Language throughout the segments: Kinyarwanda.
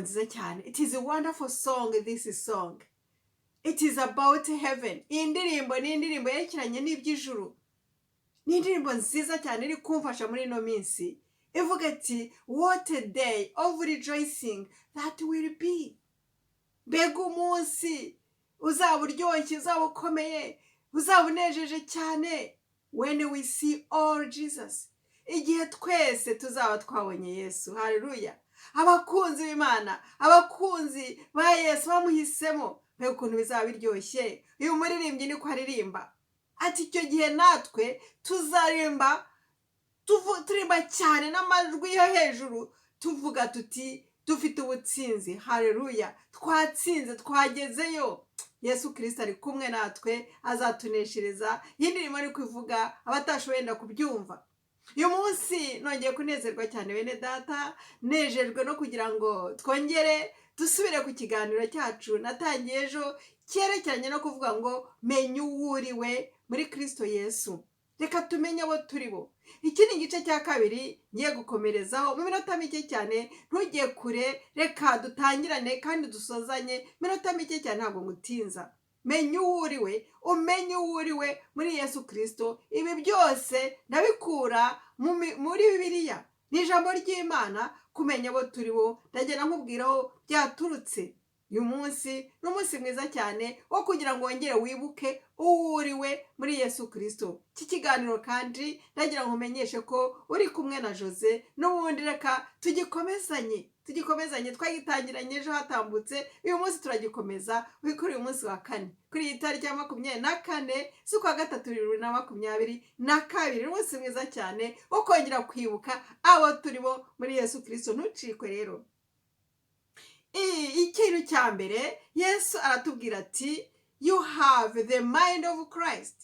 nziza cyane. It is a wonderful song, this song. It is about heaven. Iyi ndirimbo ni indirimbo yerekeranye n'iby'ijuru. Ni indirimbo nziza cyane iri kumfasha muri ino minsi. Ivuga ati, what a day of rejoicing that will be. Mbega umunsi uzaba uryoshye, uzaba ukomeye, uzaba unejeje cyane. When we see all Jesus. Igihe twese tuzaba twabonye Yesu. Haleluya. Abakunzi b'Imana, abakunzi ba Yesu bamuhisemo. Mbega ukuntu bizaba biryoshye. Uyu muririmbyi niko aririmba. Ati icyo gihe natwe tuzarimba, turimba cyane n'amajwi yo hejuru, tuvuga tuti dufite ubutsinzi. Haleluya. Twatsinze, twagezeyo. Yesu Kristo ari kumwe natwe, azatuneshereza. Iyi ndirimbo ari kuvuga abatashoboye kubyumva. Uyu munsi nongeye kunezerwa cyane bene data, nejejwe no kugira ngo twongere dusubire ku kiganiro cyacu natangiye ejo cyerekeranye no kuvuga ngo menya uwo uriwe muri Kristo Yesu. Reka tumenye abo turi bo. Iki ni igice cya kabiri ngiye gukomerezaho mu minota mike cyane, ntugiye kure, reka dutangirane kandi dusozanye minota mike cyane, ntabwo ngutinza. Menya uwo uriwe, umenye uwo uriwe muri Yesu Kristo. Ibi byose ndabikura muri Bibiliya. Ni ijambo ry'Imana, kumenya abo turi bo. Ndagenda nkubwiraho byaturutse. Uyu munsi ni umunsi mwiza cyane wo kugira ngo wongere wibuke uwo uriwe muri Yesu Kristo. Iki kiganiro kandi ndagira ngo umenyeshe ko uri kumwe na Josee. N'ubundi reka tugikomezanye twagitangiranye ejo hatambutse, uyu munsi turagikomeza kuri uyu munsi wa kane, kuri iyi tariki ya 24 z'ukwa gatatu 2022. Umunsi mwiza cyane wo kongera kwibuka abo turi bo muri Yesu Kristo. Ntucikwe rero. Ikintu cya mbere Yesu aratubwira ati, you have the mind of Christ.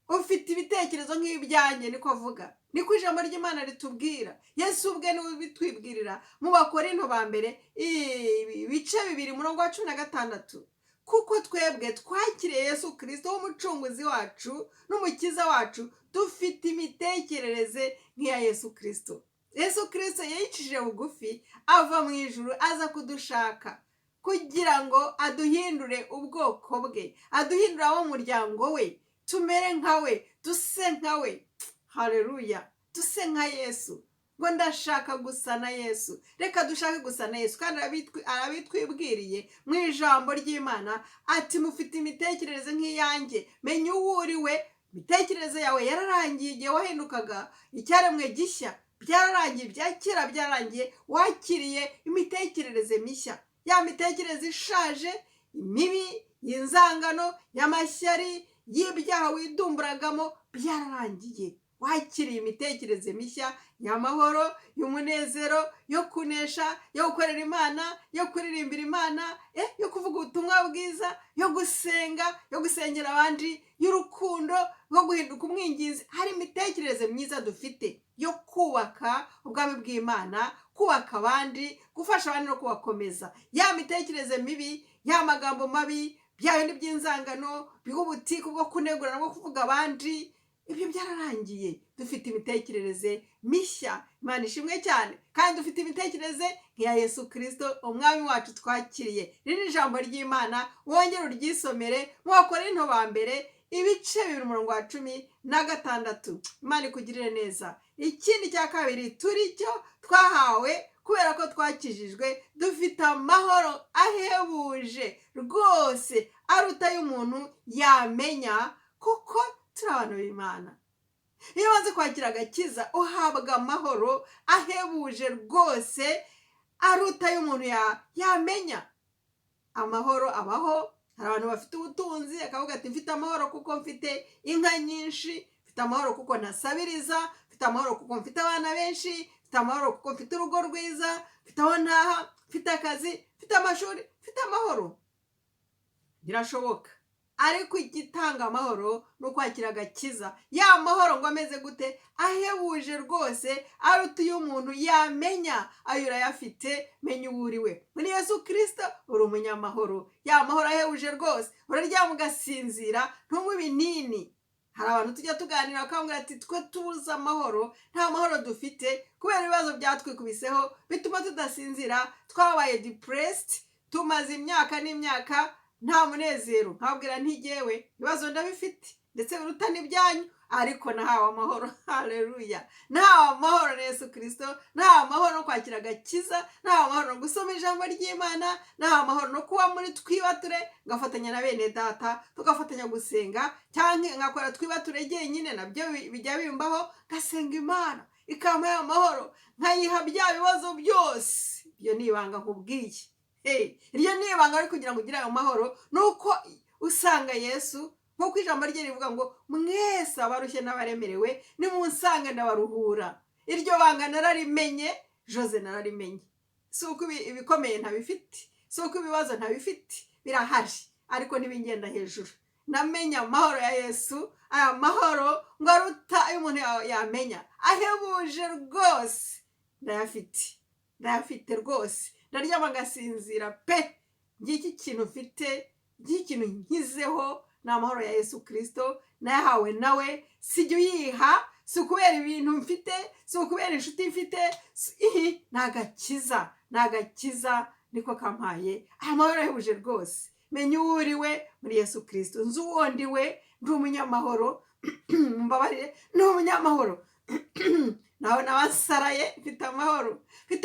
Ufite ibitekerezo nk'ibyanjye, niko avuga. Niko ijambo ry'Imana ritubwira. Yesu ubwe niwe bitwibwirira mu Bakorinto ba mbere ibice 2:16. Kuko twebwe twakiriye Yesu Kristo w'umucunguzi wacu n'umukiza wacu, dufite imitekerereze nk'iya Yesu Kristo. Yesu Kristo yicishije bugufi, ava mu ijuru, aza kudushaka kugira ngo aduhindure ubwoko bwe, aduhindure abo mu muryango we, tumere nkawe, duse nkawe. Haleluya. Duse nka Yesu. Ngo ndashaka gusa na Yesu. Reka dushake gusa na Yesu. Kandi arabitwibwiriye mu ijambo ry'Imana ati, mufite imitekerereze nk'iyanjye. Menya uwo uriwe. Imitekerereze yawe yararangiye igihe wahindukaga icyaremwe gishya. Byararangiye, bya kera byararangiye, wakiriye imitekerereze mishya. Ya mitekerereze ishaje, imibi, y'inzangano, y'amashyari, y'ibyaha widumburagamo, byararangiye. Wakiriye imitekerereze mishya y'amahoro, y'umunezero, yo kunesha, yo gukorera Imana, yo kuririmbira Imana, yo kuvuga ubutumwa bwiza, yo gusenga, yo gusengera abandi, y'urukundo, yo guhinduka umwinginzi. Hari imitekerereze myiza dufite yo kubaka ubwami bw'Imana, kubaka abandi, gufasha abandi no kubakomeza. Ya mitekerereze mibi, ya magambo mabi, bya bindi by'inzangano, by'ubutiko bwo kunegura no kuvuga abandi, ibyo byararangiye. Dufite imitekerereze mishya. Imana ishimwe cyane. Kandi dufite imitekerereze nk'iya Yesu Kristo umwami wacu twakiriye. Riri ijambo ry'Imana, wongere uryisomere mu Bakorinto ba mbere ibice 2:16. Imana ikugirire neza. Ikindi cya kabiri turi cyo twahawe kubera ko twakijijwe, dufite amahoro ahebuje rwose, aruta y'umuntu yamenya, kuko turi abantu b'Imana. Iyo waze kwakira agakiza, uhabwa amahoro ahebuje rwose, aruta y'umuntu yamenya. Amahoro abaho. Hari abantu bafite ubutunzi, akavuga ati, mfite amahoro kuko mfite inka nyinshi, mfite amahoro kuko ntasabiriza, mfite amahoro kuko mfite abana benshi, mfite amahoro kuko mfite urugo rwiza, mfite aho ntaha, mfite akazi, mfite amashuri, mfite amahoro. Birashoboka. Ariko igitanga amahoro no kwakira agakiza. Ya mahoro ngo ameze gute? Ahebuje rwose, aruta y'umuntu yamenya. Ayo urayafite. Menya uwo uriwe muri Yesu Kristo, uri umunyamahoro. Ya mahoro ahebuje rwose, uraryama ugasinzira, ntunywe ibinini. hari abantu tujya tuganira bakambwira ati twe tubuze amahoro, nta mahoro dufite kubera ibibazo byatwikubiseho bituma tudasinzira, twabaye depressed, tumaze imyaka n'imyaka nta munezero. Nkabwira ntigewe ibibazo ndabifite ndetse biruta n'ibyanyu, ariko nahawe amahoro. Haleluya! Nahawe amahoro na Yesu Kristo, nahawe amahoro no kwakira agakiza, nahawe amahoro no gusoma ijambo ry'Imana, nahawe amahoro no kuba muri twibature, ngafatanya na bene data tugafatanya gusenga, cyangwa ngakora twibature jyenyine, nabyo bijya bimbaho, ngasenga Imana ikampa amahoro, nkayiha bya bibazo byose. Ibyo ni ibanga nkubwiye. Iryo ni ibanga ari kugira ngo ugire ayo mahoro, nuko usanga Yesu nk'uko ijambo rye rivuga ngo mwese abarushye n'abaremerewe nimunsange ndabaruhura. Iryo banga nararimenye, Jose nararimenye. Si uko ibikomeye ntabifite, si uko ibibazo ntabifite, birahari ariko ntibingenda hejuru. Namenye amahoro ya Yesu, aya mahoro ngo aruta ayo umuntu yamenya, ahebuje rwose. Ndayafite rwose, ndaryama ngasinzira pe. Ngiki kintu mfite, ngiki kintu nkizeho, ni amahoro ya Yesu Kristo, nayahawe nawe. Sijya uyiha, si ukubera ibintu mfite, si ukubera inshuti mfite, nagakiza niko kampaye. Aya mahoro ahebuje rwose. Menya URIWE muri Yesu Kristo, nzi uwo ndiwe, ndi umunyamahoro. Mbabarire, ni umunyamahoro. Nawe nabasaraye, mfite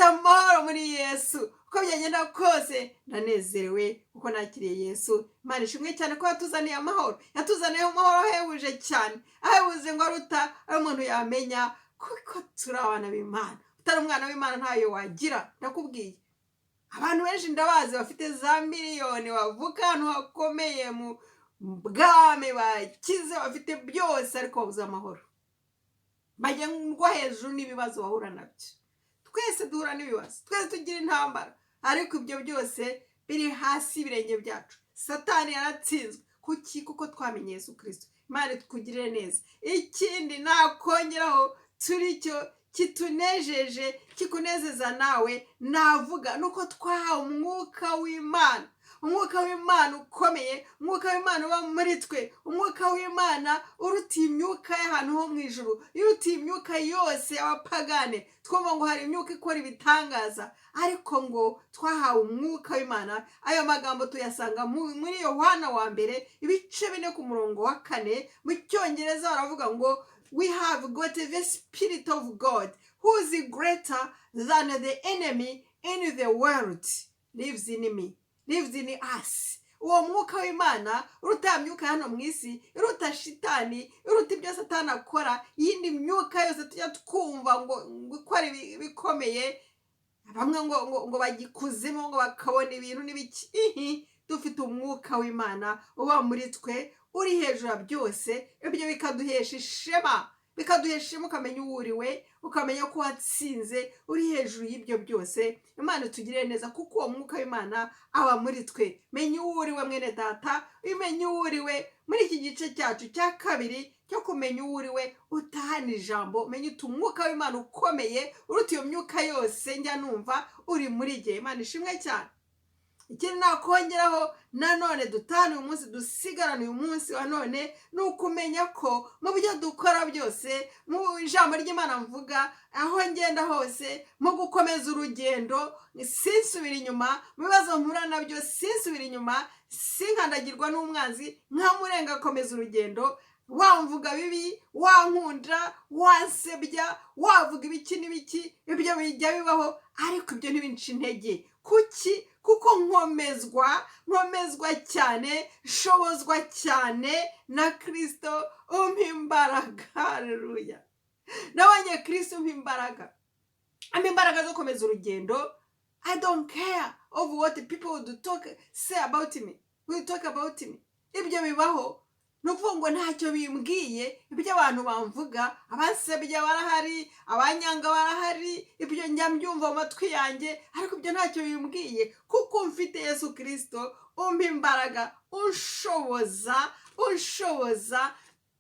amahoro muri Yesu. Uko byagenda kose ndanezerewe kuko nakiriye Yesu. Imana ishimwe cyane ko yatuzaniye amahoro, yatuzaniye amahoro ahebuje cyane, ahebuje ngo aruta ayo umuntu yamenya, kuko turi abana b'Imana. Utari umwana w'Imana ntayo wagira. Ndakubwiye abantu benshi ndabazi bafite za miliyoni, bavuga ahantu hakomeye mu bwami, bakize, bafite byose, ariko babuze amahoro. Bajya ngo hejuru n'ibibazo bahura nabyo. Twese duhura n'ibibazo, twese tugira intambara, ariko ibyo byose biri hasi y'ibirenge byacu. Satani yaratsinzwe. Kuki? Kuko twamenye Yesu Kristo. Imana tukugirire neza. Ikindi nakongeraho turi cyo kitunejeje, kikunezeza nawe, navuga nuko twahawe umwuka w'Imana. Umwuka w'Imana ukomeye, umwuka w'Imana uba muri twe, umwuka w'Imana uruta imyuka y'ahantu ho mu ijuru, uruta imyuka yose y'abapagane. Twumva ngo hari imyuka ikora ibitangaza, ariko ngo twahawe umwuka w'Imana. Ayo magambo tuyasanga muri Yohana wa mbere ibice 4 ku murongo wa 4. Mu Cyongereza baravuga ngo we have got the Spirit of God who is greater than the enemy in the world lives in me, lives in us. Uwo mwuka w'Imana uruta myuka hano mu isi, uruta shitani, uruta ibyo Satani akora, yindi myuka yose tujya twumva ngo gukora bikomeye, bamwe ngo bagikuzimu, ngo bakabona ibintu n'ibiki. Dufite umwuka w'Imana uba muri twe, uri hejuru byose. Ibyo bikaduhesha ishema, ukamenya URIWE, ukamenya ko watsinze, uri hejuru y'ibyo byose. Imana tugirire neza kuko uwo mwuka w'Imana aba muri twe. Menya URIWE mwene data, umenye URIWE muri iki gice cyacu cya kabiri cyo kumenya URIWE. Utahana ijambo, menya umwuka w'Imana ukomeye uruta iyo myuka yose njya numva uri muri jye. Imana ishimwe cyane. Ikindi nakongeraho nanone dutahana uyu munsi, dusigarana uyu munsi wa none, ni ukumenya ko mu byo dukora byose, mu ijambo ry'Imana mvuga, aho ngenda hose, mu gukomeza urugendo, sinsubira inyuma, mu bibazo mpura nabyo sinsubira inyuma, sinkandagirwa n'umwanzi, nkamurenga akomeza urugendo. Wamvuga bibi, wankunda, wansebya, wavuga ibiki n'ibiki, ibyo bijya bibaho, ariko ibyo ntibinca intege. Kuki? Kuko nkomezwa cyane, shobozwa cyane na Kristo umpa imbaraga. Haleluya! Nabonye Kristo umpa imbaraga, zo gukomeza urugendo. I don't care of what people would say about me, will talk about me. Ibyo bibaho, nukuvuga ngo ntacyo bimbwiye. Ibyo abantu bamvuga, abansebya barahari, abanyanga barahari, ibyo njya mbyumva mu matwi yanjye, ariko ibyo ntacyo bimbwiye kuko mfite Yesu Kristo umpa imbaraga, unshoboza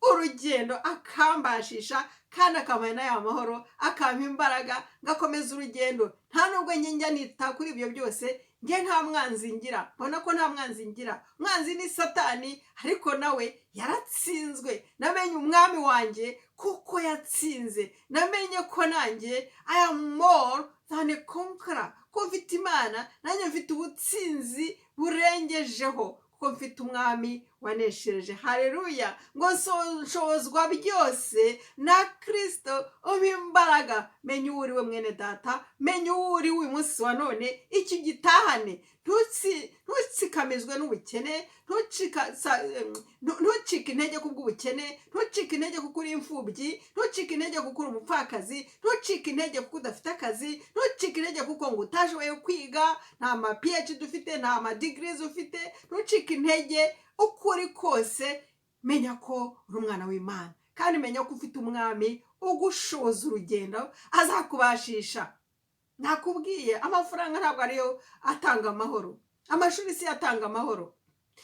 urugendo akambashisha kandi akampaye n'aya mahoro akampa imbaraga ngakomeza urugendo nta nubwo njya nita kuri ibyo byose njye nta mwanzi ngira mbona ko nta mwanzi ngira umwanzi ni satani ariko nawe yaratsinzwe namenye umwami wanjye kuko yatsinze namenye ko nanjye I am more than a conqueror ko mfite imana nanjye mfite ubutsinzi burengejeho ko mfite umwami waneshereje haleluya ngo nshobozwa byose na Kristo umpa imbaraga menya uwo uriwe mwene data menya uwo uriwe uyu munsi wa none iki gitahane ntutsikamizwe n'ubukene ntucike intege kubw'ubukene ntucike intege kuko uri imfubyi ntucike intege kuko uri umupfakazi ntucike intege kuko udafite akazi ntucike intege kuko ngo utashoboye kwiga nta ma PhD ufite nta ma degrees ufite ntucike intege uko uri kose menya ko uri umwana w'Imana kandi menya ko ufite umwami ugushoza urugendo azakubashisha nakubwiye amafaranga ntabwo ariyo atanga amahoro amashuri si atanga amahoro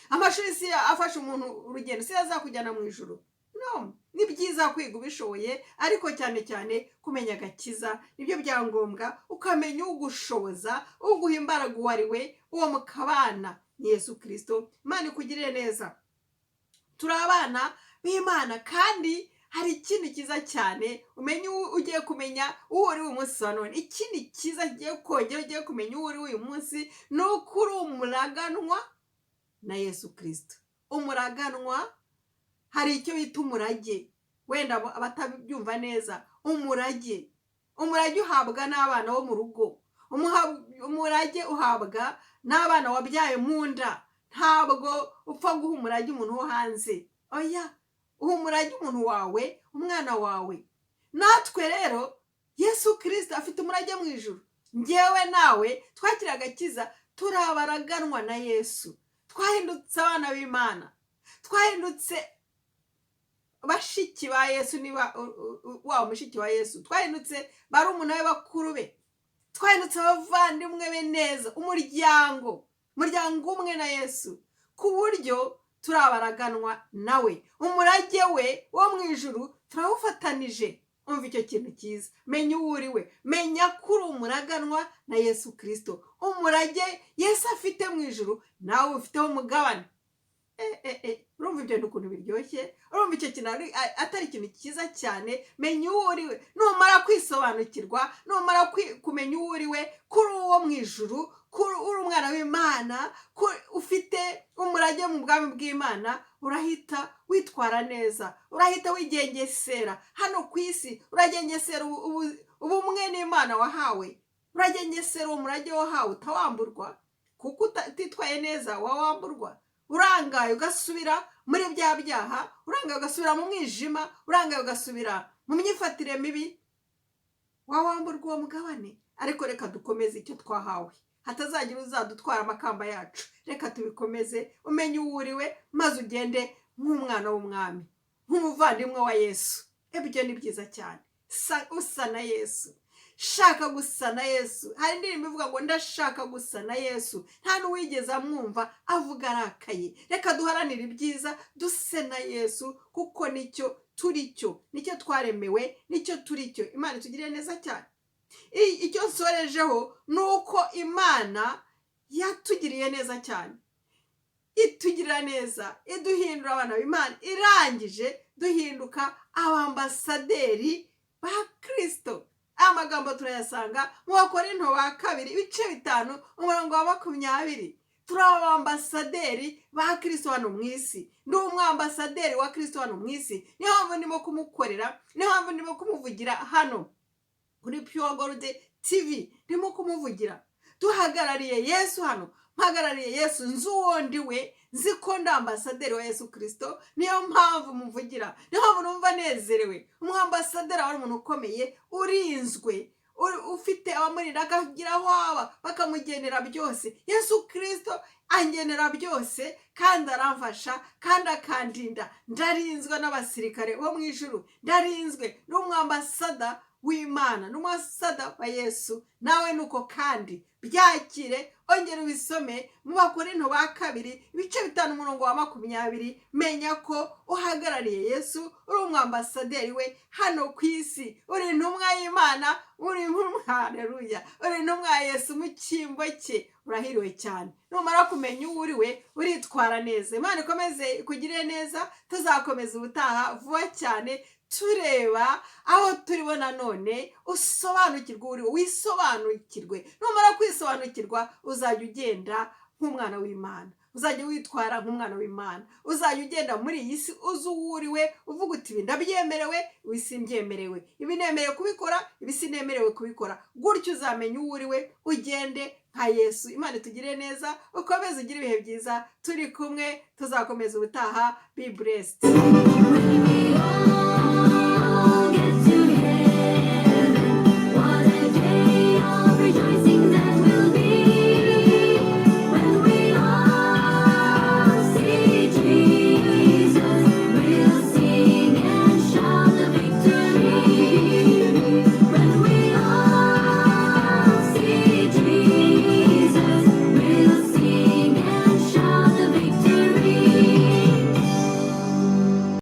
amashuri si afasha umuntu urugendo si azakujyana mu ijuru no ni byiza kwiga ubishoboye ariko cyane cyane kumenya agakiza nibyo byangombwa ukamenya ugushoboza uguha imbaraga uwo ari we uwo mukabana ni Yesu Kristo Imana ikugirire neza turi abana b'Imana kandi hari ikindi kiza cyane umenye ugiye kumenya uwo uri uyu munsi wa none ikindi kiza kigiye kongera ugiye kumenya uwo uri uyu munsi ni uko uri umuraganwa na Yesu Kristo umuraganwa hari icyo bita umurage wenda abatabyumva neza umurage uhabwa n'abana bo mu rugo umurage uhabwa n'abana wabyaye mu nda ntabwo upfa guha umurage umuntu wo hanze oya uha umurage umuntu wawe umwana wawe natwe rero Yesu Kristo afite umurage mu ijuru njyewe nawe twakira agakiza turabaraganwa na Yesu twahindutse abana b'Imana twahindutse bashiki ba Yesu niba wa mushiki wa Yesu twahindutse barumuna we bakuru be twahindutse abavandimwe be neza umuryango umwe na Yesu ku buryo turabaraganwa nawe umurage we wo mu ijuru turawufatanije umva icyo kintu cyiza menya uwo uriwe menya ko uri umuraganwa na Yesu Kristo umurage Yesu afite mu ijuru nawe ufiteho umugabane urumva ibyo ukuntu biryoshye urumva icyo kintu atari ikintu cyiza cyane menya uwo uriwe numara kwisobanukirwa numara kumenya uwo uriwe kuri uwo mu ijuru uri umwana w'Imana ufite umurage mu bwami bw'Imana urahita witwara neza urahita wigengesera hano ku isi uragengesera ubumwe n'Imana wahawe uragengesera uwo murage wahawe utawamburwa kuko utitwaye neza wawamburwa urangaye ugasubira muri bya byaha urangaye ugasubira mu mwijima urangaye ugasubira mu myifatire mibi wawamburwa uwo mugabane ariko reka dukomeze icyo twahawe hatazagira uzadutwara amakamba yacu reka tubikomeze umenye uwo uriwe maze ugende nk'umwana w'umwami nk'umuvandimwe wa Yesu ibyo ni byiza cyane usa na Yesu shaka gusa na Yesu hari indirimbo ivuga ngo ndashaka gusa na Yesu nta n'uwigeze amwumva avuga arakaye reka duharanire ibyiza duse na Yesu kuko nicyo turi cyo nicyo twaremewe nicyo turi cyo Imana itugirire neza cyane icyo nsorejeho ni uko Imana yatugiriye neza cyane itugirira neza iduhindura abana b'Imana irangije duhinduka abambasaderi ba Kristo amagambo turayasanga mu Bakorinto ba 2:5 umurongo wa 20 turi abambasaderi ba Kristo hano mu isi ndi umwambasaderi wa Kristo hano mu isi niyo mpamvu ndimo kumukorera niyo mpamvu ndimo kumuvugira hano kuri Pure Gold TV ndimo kumuvugira duhagarariye Yesu hano mpagarariye Yesu nzuwo ndiwe nzi ko ndi ambasaderi wa Yesu Kristo niyo mpamvu muvugira niyo mpamvu numva nezerewe umwambasaderi ari umuntu ukomeye urinzwe ufite abamurinda akagira aho aba bakamugenera byose Yesu Kristo angenera byose kandi aramfasha kandi akandinda ndarinzwe n'abasirikare bo mu ijuru ndarinzwe n'umwambasada w'Imana n'umwambasada wa Yesu nawe nuko kandi byakire ongera ubisome mu Bakorinto ba kabiri ibice 5 umurongo wa 20. Menya ko uhagarariye Yesu, uri umwambasaderi we hano ku isi, uri intumwa y'Imana, uri haleluya, uri intumwa ya Yesu mu cyimbo cye. Urahiriwe cyane numara kumenya uwo uriwe, uritwara neza. Imana ikomeze kugirire neza. Tuzakomeza ubutaha vuba cyane tureba aho turibo nanone. Usobanukirwe uriwe, wisobanukirwe. Numara kwisobanukirwa uzajya ugenda nk'umwana w'Imana, uzajya witwara nk'umwana w'Imana, uzajya ugenda muri iyi si uzi uwo uriwe, uvuga uti ibi ndabyemerewe, ibi simbyemerewe, ibi nemerewe kubikora, ibi sinemerewe kubikora. Gutyo uzamenya uwo uriwe, ugende nka Yesu. Imana itugirire neza, ukomeze ugire ibihe byiza. Turi kumwe, tuzakomeza ubutaha. Be blessed.